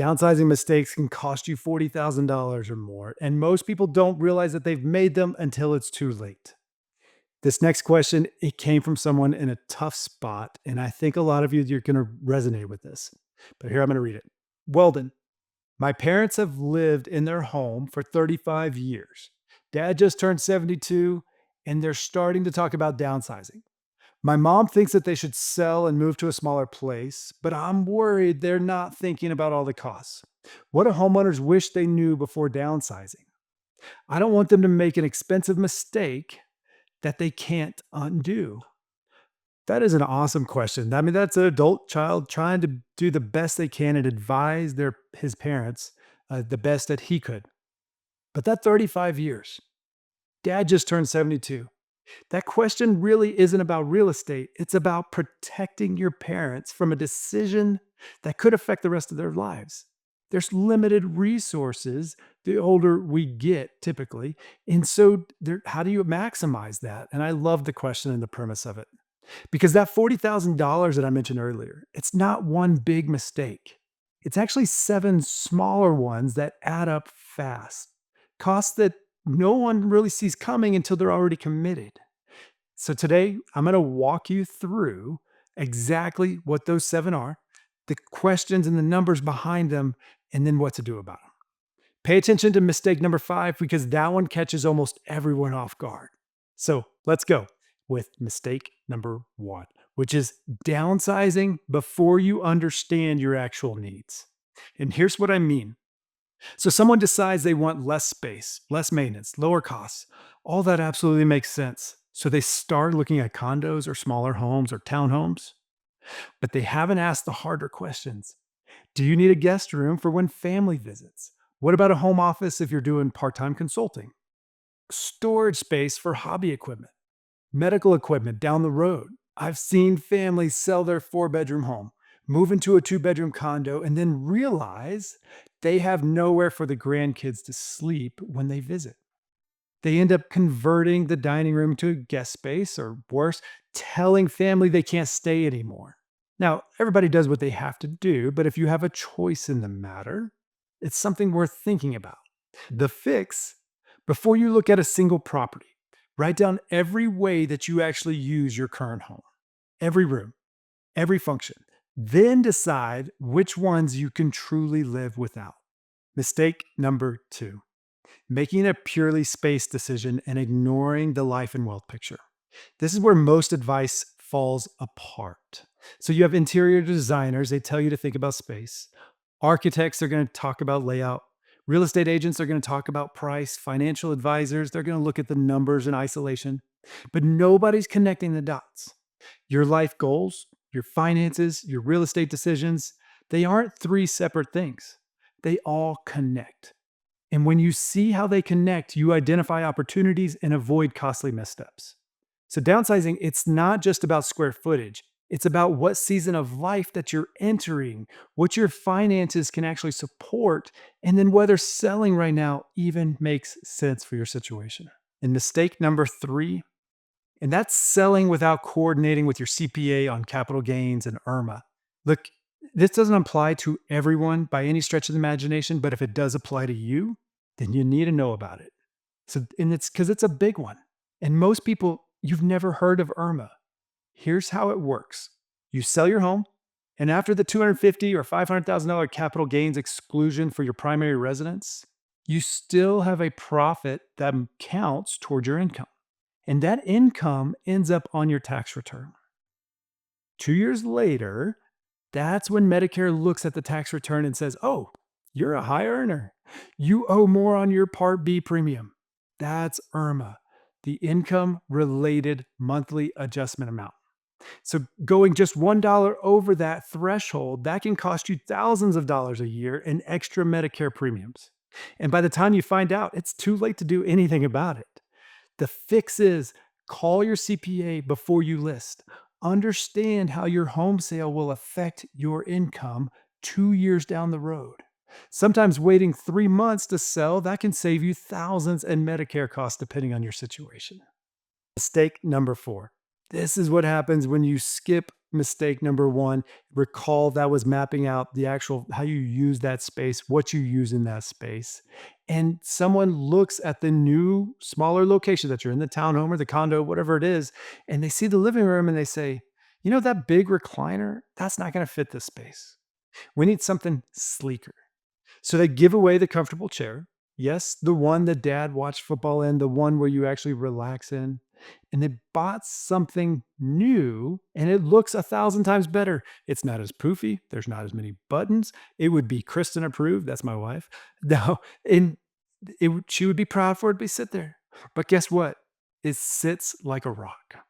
Downsizing mistakes can cost you $40,000 or more, and most people don't realize that they've made them until it's too late. This next question, it came from someone in a tough spot, and I think a lot of you're going to resonate with this. But here I'm going to read it. Weldon, my parents have lived in their home for 35 years. Dad just turned 72, and they're starting to talk about downsizing. My mom thinks that they should sell and move to a smaller place, but I'm worried they're not thinking about all the costs. What do homeowners wish they knew before downsizing? I don't want them to make an expensive mistake that they can't undo. That is an awesome question. I mean, that's an adult child trying to do the best they can and advise his parents the best that he could. But that 35 years, dad just turned 72. That question really isn't about real estate. It's about protecting your parents from a decision that could affect the rest of their lives. There's limited resources the older we get, typically. And so, how do you maximize that? And I love the question and the premise of it because that $40,000 that I mentioned earlier, it's not one big mistake. It's actually seven smaller ones that add up fast. Costs that no one really sees coming until they're already committed. So today, I'm going to walk you through exactly what those seven are, the questions and the numbers behind them, and then what to do about them. Pay attention to mistake number 5 because that one catches almost everyone off guard. So let's go with mistake number 1, which is downsizing before you understand your actual needs. And here's what I mean. So someone decides they want less space, less maintenance, lower costs. All that absolutely makes sense. So they start looking at condos or smaller homes or townhomes, but they haven't asked the harder questions. Do you need a guest room for when family visits? What about a home office if you're doing part-time consulting? Storage space for hobby equipment, medical equipment down the road. I've seen families sell their 4-bedroom home, move into a 2-bedroom condo, and then realize they have nowhere for the grandkids to sleep when they visit. They end up converting the dining room to a guest space, or worse, telling family they can't stay anymore. Now, everybody does what they have to do, but if you have a choice in the matter, it's something worth thinking about. The fix, before you look at a single property, write down every way that you actually use your current home, every room, every function. Then decide which ones you can truly live without. Mistake number 2, making a purely space decision and ignoring the life and wealth picture. This is where most advice falls apart. So you have interior designers, they tell you to think about space. Architects are going to talk about layout. Real estate agents are going to talk about price. Financial advisors, they're going to look at the numbers in isolation. But nobody's connecting the dots. Your life goals, your finances, your real estate decisions, they aren't 3 separate things. They all connect. And when you see how they connect, you identify opportunities and avoid costly missteps. So downsizing, it's not just about square footage. It's about what season of life that you're entering, what your finances can actually support, and then whether selling right now even makes sense for your situation. And mistake number 3, and that's selling without coordinating with your CPA on capital gains and IRMA. Look, this doesn't apply to everyone by any stretch of the imagination, but if it does apply to you, then you need to know about it. So, and it's because it's a big one. And most people, you've never heard of IRMA. Here's how it works. You sell your home, and after the $250,000 or $500,000 capital gains exclusion for your primary residence, you still have a profit that counts toward your income. And that income ends up on your tax return. 2 years later, that's when Medicare looks at the tax return and says, oh, you're a high earner. You owe more on your Part B premium. That's IRMA, the income related monthly adjustment amount. So going just $1 over that threshold, that can cost you thousands of dollars a year in extra Medicare premiums. And by the time you find out, it's too late to do anything about it. The fix is call your CPA before you list. Understand how your home sale will affect your income 2 years down the road. Sometimes waiting 3 months to sell, that can save you thousands in Medicare costs depending on your situation. Mistake number 4. This is what happens when you skip mistake number one. Recall that was mapping out the actual how you use that space, what you use in that space. And someone looks at the new, smaller location that you're in, the townhome or the condo, whatever it is, and they see the living room and they say, that big recliner, that's not going to fit this space. We need something sleeker. So they give away the comfortable chair. Yes, the one that dad watched football in, the one where you actually relax in. And they bought something new and it looks 1,000 times better. It's not as poofy. There's not as many buttons. It would be Kristen approved. That's my wife. No, and she would be proud for it to sit there. But guess what? It sits like a rock.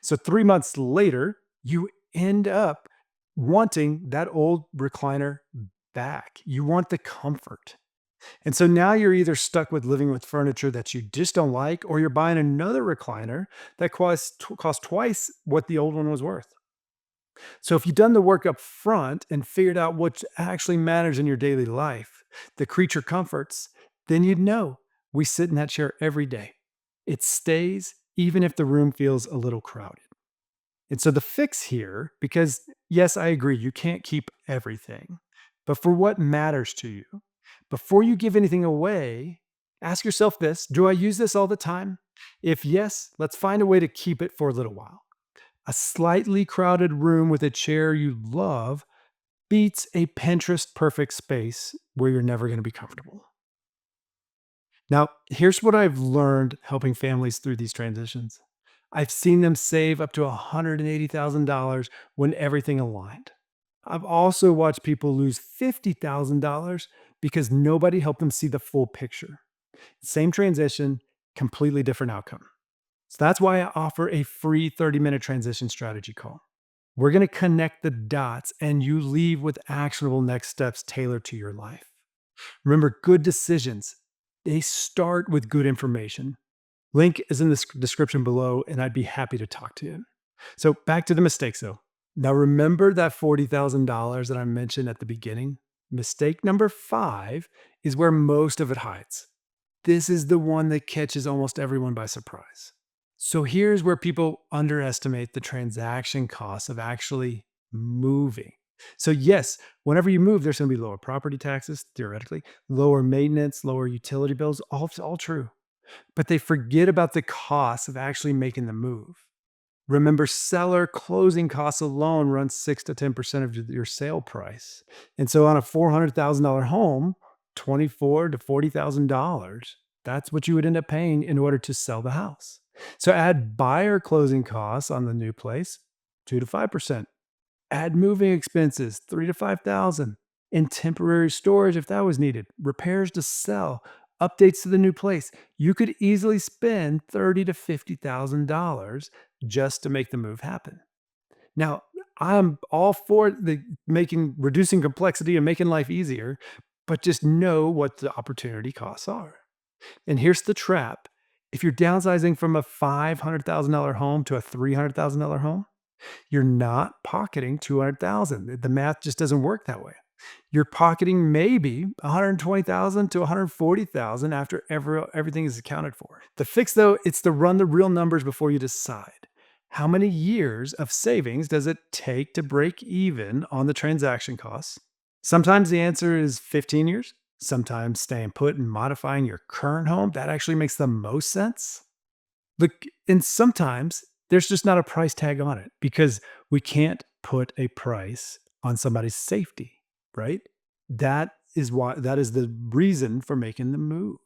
So 3 months later, you end up wanting that old recliner back. You want the comfort. And so now you're either stuck with living with furniture that you just don't like, or you're buying another recliner that costs twice what the old one was worth. So if you've done the work up front and figured out what actually matters in your daily life, the creature comforts, then you'd know we sit in that chair every day. It stays even if the room feels a little crowded. And so the fix here, because yes, I agree, you can't keep everything, but for what matters to you, before you give anything away, ask yourself this: do I use this all the time? If yes, let's find a way to keep it for a little while. A slightly crowded room with a chair you love beats a Pinterest perfect space where you're never going to be comfortable. Now, here's what I've learned helping families through these transitions. I've seen them save up to $180,000 when everything aligned. I've also watched people lose $50,000 because nobody helped them see the full picture. Same transition, completely different outcome. So that's why I offer a free 30-minute transition strategy call. We're going to connect the dots and you leave with actionable next steps tailored to your life. Remember, good decisions, they start with good information. Link is in the description below, and I'd be happy to talk to you. So back to the mistakes though. Now remember that $40,000 that I mentioned at the beginning? Mistake number 5 is where most of it hides. This is the one that catches almost everyone by surprise. So here's where people underestimate the transaction costs of actually moving. So yes, whenever you move, there's going to be lower property taxes, theoretically, lower maintenance, lower utility bills, all true. But they forget about the cost of actually making the move. Remember, seller closing costs alone run 6 to 10% of your sale price. And so on a $400,000 home, $24,000 to $40,000, that's what you would end up paying in order to sell the house. So add buyer closing costs on the new place, 2 to 5%. Add moving expenses, 3 to 5,000. And temporary storage if that was needed. Repairs to sell, updates to the new place. You could easily spend $30,000 to $50,000 just to make the move happen. Now, I'm all for reducing complexity and making life easier, but just know what the opportunity costs are. And here's the trap. If you're downsizing from a $500,000 home to a $300,000 home, you're not pocketing $200,000. The math just doesn't work that way. You're pocketing maybe $120,000 to $140,000 after everything is accounted for. The fix, though, it's to run the real numbers before you decide. How many years of savings does it take to break even on the transaction costs? Sometimes the answer is 15 years. Sometimes staying put and modifying your current home, that actually makes the most sense. Look, and sometimes there's just not a price tag on it because we can't put a price on somebody's safety, right? That is the reason for making the move.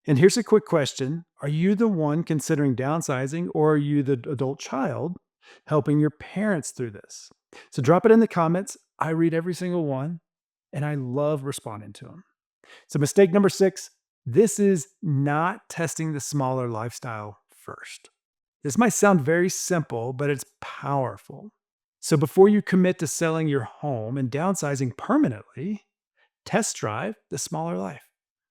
And here's a quick question. Are you the one considering downsizing, or are you the adult child helping your parents through this? So drop it in the comments. I read every single one and I love responding to them. So mistake number 6, this is not testing the smaller lifestyle first. This might sound very simple, but it's powerful. So before you commit to selling your home and downsizing permanently, test drive the smaller life.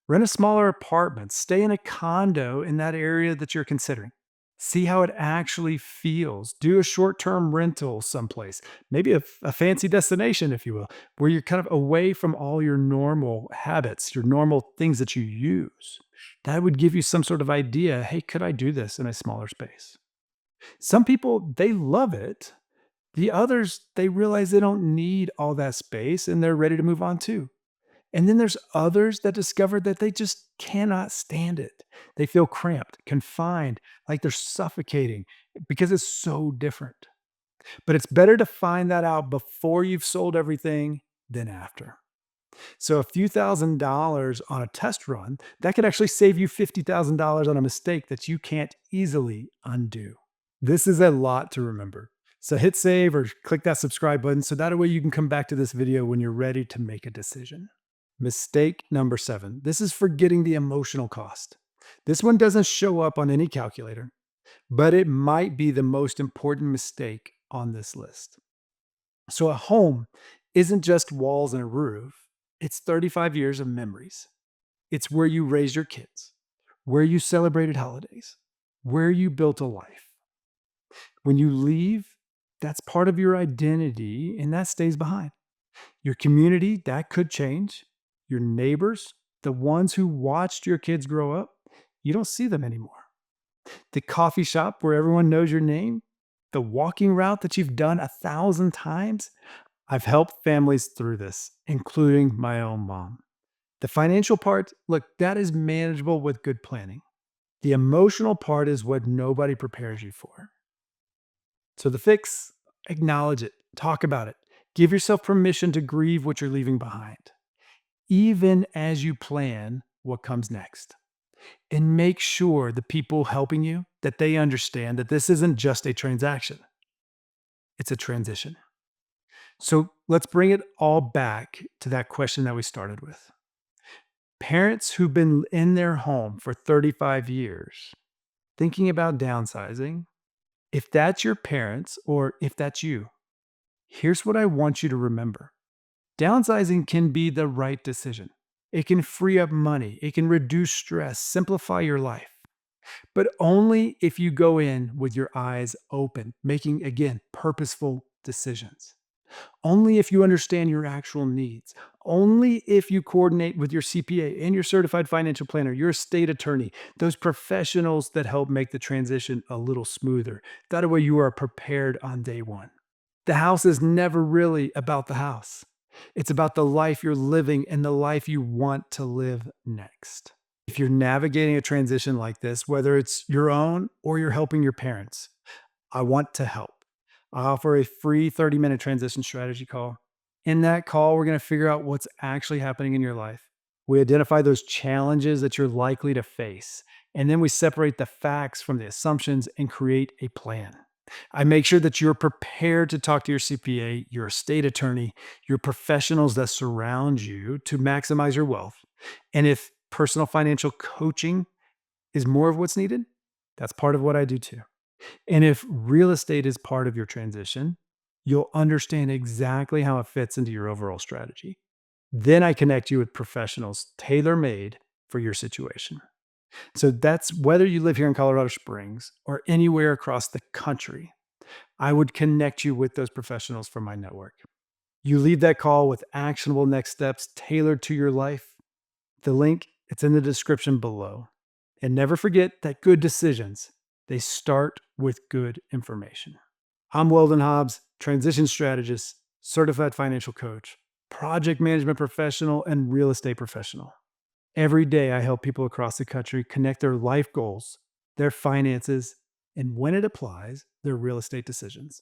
Rent a smaller apartment, stay in a condo in that area that you're considering. See how it actually feels. Do a short-term rental someplace, maybe a fancy destination, if you will, where you're kind of away from all your normal habits, your normal things that you use. That would give you some sort of idea. Hey, could I do this in a smaller space? Some people, they love it. The others, they realize they don't need all that space and they're ready to move on too. And then there's others that discover that they just cannot stand it. They feel cramped, confined, like they're suffocating because it's so different. But it's better to find that out before you've sold everything than after. So a few $1,000s on a test run, that could actually save you $50,000 on a mistake that you can't easily undo. This is a lot to remember. So hit save or click that subscribe button so that way you can come back to this video when you're ready to make a decision. Mistake number 7. This is forgetting the emotional cost. This one doesn't show up on any calculator, but it might be the most important mistake on this list. So a home isn't just walls and a roof. It's 35 years of memories. It's where you raised your kids, where you celebrated holidays, where you built a life. When you leave, that's part of your identity and that stays behind. Your community, that could change. Your neighbors, the ones who watched your kids grow up, you don't see them anymore. The coffee shop where everyone knows your name, the walking route that you've done 1,000 times. I've helped families through this, including my own mom. The financial part, look, that is manageable with good planning. The emotional part is what nobody prepares you for. So the fix, acknowledge it, talk about it, give yourself permission to grieve what you're leaving behind, even as you plan what comes next. And make sure the people helping you, that they understand that this isn't just a transaction, it's a transition. So let's bring it all back to that question that we started with. Parents who've been in their home for 35 years, thinking about downsizing, if that's your parents or if that's you, here's what I want you to remember. Downsizing can be the right decision. It can free up money. It can reduce stress, simplify your life. But only if you go in with your eyes open, making, again, purposeful decisions. Only if you understand your actual needs. Only if you coordinate with your CPA and your certified financial planner, your estate attorney, those professionals that help make the transition a little smoother. That way you are prepared on day one. The house is never really about the house. It's about the life you're living and the life you want to live next. If you're navigating a transition like this, whether it's your own or you're helping your parents, I want to help. I offer a free 30-minute transition strategy call. In that call, we're going to figure out what's actually happening in your life. We identify those challenges that you're likely to face, and then we separate the facts from the assumptions and create a plan. I make sure that you're prepared to talk to your CPA, your estate attorney, your professionals that surround you to maximize your wealth. And if personal financial coaching is more of what's needed, that's part of what I do too. And if real estate is part of your transition, you'll understand exactly how it fits into your overall strategy. Then I connect you with professionals tailor-made for your situation. So that's whether you live here in Colorado Springs or anywhere across the country. I would connect you with those professionals from my network. You leave that call with actionable next steps tailored to your life. The link, it's in the description below. And never forget that good decisions, they start with good information. I'm Weldon Hobbs, transition strategist, certified financial coach, project management professional, and real estate professional. Every day, I help people across the country connect their life goals, their finances, and when it applies, their real estate decisions.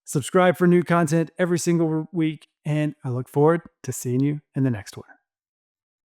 Subscribe for new content every single week, and I look forward to seeing you in the next one.